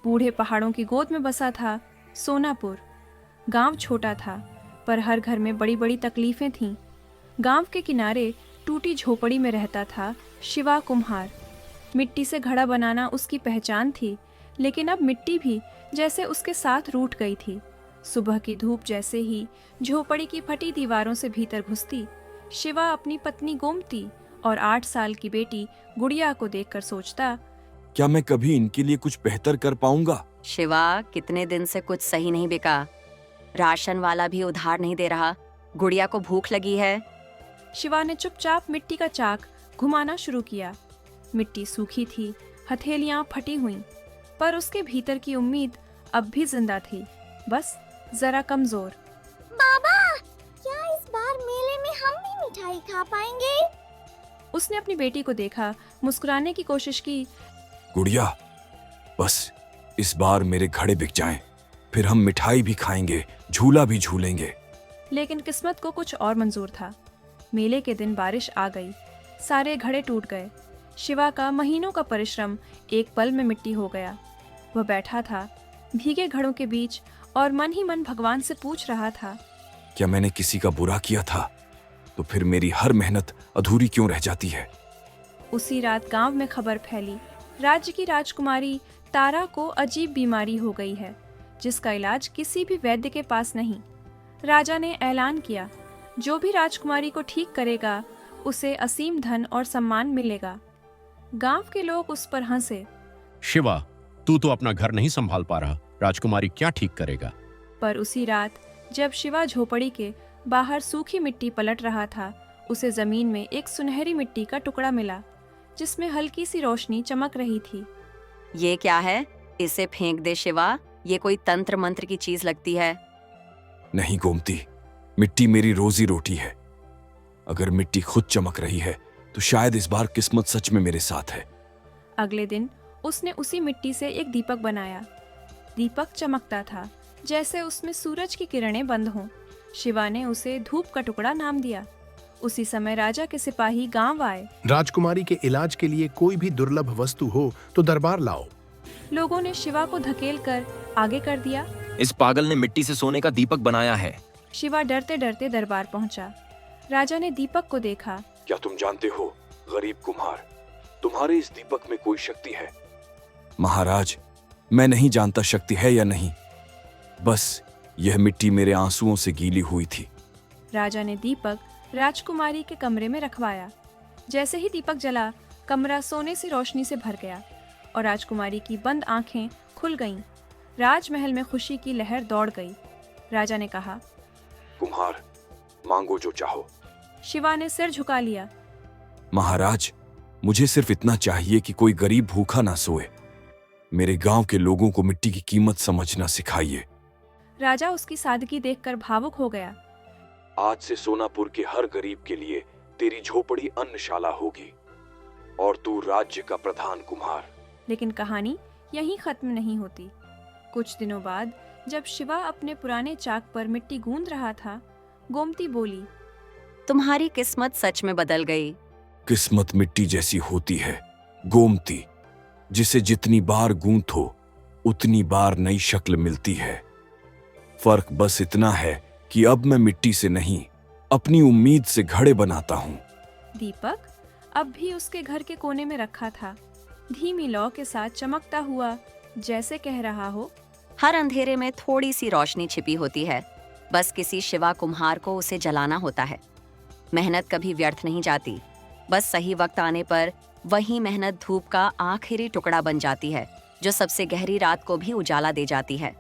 बूढ़े पहाड़ों की गोद में बसा था सोनापुर। गांव छोटा था, पर हर घर में बड़ी बड़ी तकलीफें थीं। गांव के किनारे टूटी झोपड़ी में रहता था शिवा कुम्हार। मिट्टी से घड़ा बनाना उसकी पहचान थी, लेकिन अब मिट्टी भी जैसे उसके साथ रूठ गई थी। सुबह की धूप जैसे ही झोपड़ी की फटी दीवारों से भीतर घुसती, शिवा अपनी पत्नी गोमती और 8 साल की बेटी गुड़िया को देखकर सोचता, क्या मैं कभी इनके लिए कुछ बेहतर कर पाऊंगा? शिवा, कितने दिन से कुछ सही नहीं बिका। राशन वाला भी उधार नहीं दे रहा। गुड़िया को भूख लगी है। शिवा ने चुपचाप मिट्टी का चाक घुमाना शुरू किया। मिट्टी सूखी थी, हथेलियां फटी हुईं, पर उसके भीतर की उम्मीद अब भी जिंदा थी, बस जरा कमजोर। बाबा, क्या इस बार मेले में हम भी मिठाई खा पाएंगे? उसने अपनी बेटी को देखा, मुस्कुराने की कोशिश की। गुड़िया, बस इस बार मेरे घड़े बिक जाएं, फिर हम मिठाई भी खाएंगे, झूला भी झूलेंगे। लेकिन किस्मत को कुछ और मंजूर था। मेले के दिन बारिश आ गई, सारे घड़े टूट गए। शिवा का महीनों का परिश्रम एक पल में मिट्टी हो गया। वह बैठा था भीगे घड़ों के बीच और मन ही मन भगवान से पूछ रहा था, क्या मैंने किसी का बुरा किया था? तो फिर मेरी हर मेहनत अधूरी क्यों रह जाती है? उसी रात गांव में खबर फैली, राज्य की राजकुमारी तारा को अजीब बीमारी हो गई है, जिसका इलाज किसी भी वैद्य के पास नहीं। राजा ने ऐलान किया, जो भी राजकुमारी को ठीक करेगा उसे असीम धन और सम्मान मिलेगा। गांव के लोग उस पर हंसे। शिवा, तू तो अपना घर नहीं संभाल पा रहा, राजकुमारी क्या ठीक करेगा? पर उसी रात जब शिवा झोपड़ी के बाहर सूखी मिट्टी पलट रहा था, उसे जमीन में एक सुनहरी मिट्टी का टुकड़ा मिला, जिसमें हल्की सी रोशनी चमक रही थी। ये क्या है? इसे फेंक दे शिवा, ये कोई तंत्र मंत्र की चीज लगती है। नहीं गोमती, मिट्टी मेरी रोजी रोटी है। अगर मिट्टी खुद चमक रही है तो शायद इस बार किस्मत सच में मेरे साथ है। अगले दिन उसने उसी मिट्टी से एक दीपक बनाया। दीपक चमकता था जैसे उसमें सूरज की किरणें बंद हों। शिवा ने उसे धूप का टुकड़ा नाम दिया। उसी समय राजा के सिपाही गांव आए। राजकुमारी के इलाज के लिए कोई भी दुर्लभ वस्तु हो तो दरबार लाओ। लोगों ने शिवा को धकेल कर आगे कर दिया। इस पागल ने मिट्टी से सोने का दीपक बनाया है। शिवा डरते डरते दरबार पहुंचा। राजा ने दीपक को देखा। क्या तुम जानते हो गरीब कुम्हार, तुम्हारे इस दीपक में कोई शक्ति है? महाराज, मैं नहीं जानता शक्ति है या नहीं, बस यह मिट्टी मेरे आंसुओं से गीली हुई थी। राजा ने दीपक राजकुमारी के कमरे में रखवाया। जैसे ही दीपक जला, कमरा सोने से रोशनी से भर गया और राजकुमारी की बंद आंखें खुल गईं। राजमहल में खुशी की लहर दौड़ गई। राजा ने कहा, कुम्हार, मांगो जो चाहो। शिवा ने सिर झुका लिया। महाराज, मुझे सिर्फ इतना चाहिए कि कोई गरीब भूखा ना सोए। मेरे गांव के लोगों को मिट्टी की कीमत समझना सिखाइए। राजा उसकी सादगी देखकर भावुक हो गया। आज से सोनापुर के हर गरीब के लिए तेरी झोपड़ी अन्नशाला होगी और तू राज्य का प्रधान कुम्हार। लेकिन कहानी यहीं खत्म नहीं होती। कुछ दिनों बाद जब शिवा अपने पुराने चाक पर मिट्टी गूंद रहा था, गोमती बोली, तुम्हारी किस्मत सच में बदल गई। किस्मत मिट्टी जैसी होती है गोमती, जिसे जितनी बार गूंथो उतनी बार नई शक्ल मिलती है। फर्क बस इतना है कि अब मैं मिट्टी से नहीं, अपनी उम्मीद से घड़े बनाता हूँ। दीपक अब भी उसके घर के कोने में रखा था, धीमी लौ के साथ चमकता हुआ, जैसे कह रहा हो, हर अंधेरे में थोड़ी सी रोशनी छिपी होती है, बस किसी शिवा कुम्हार को उसे जलाना होता है। मेहनत कभी व्यर्थ नहीं जाती, बस सही वक्त आने पर वही मेहनत धूप का आखिरी टुकड़ा बन जाती है, जो सबसे गहरी रात को भी उजाला दे जाती है।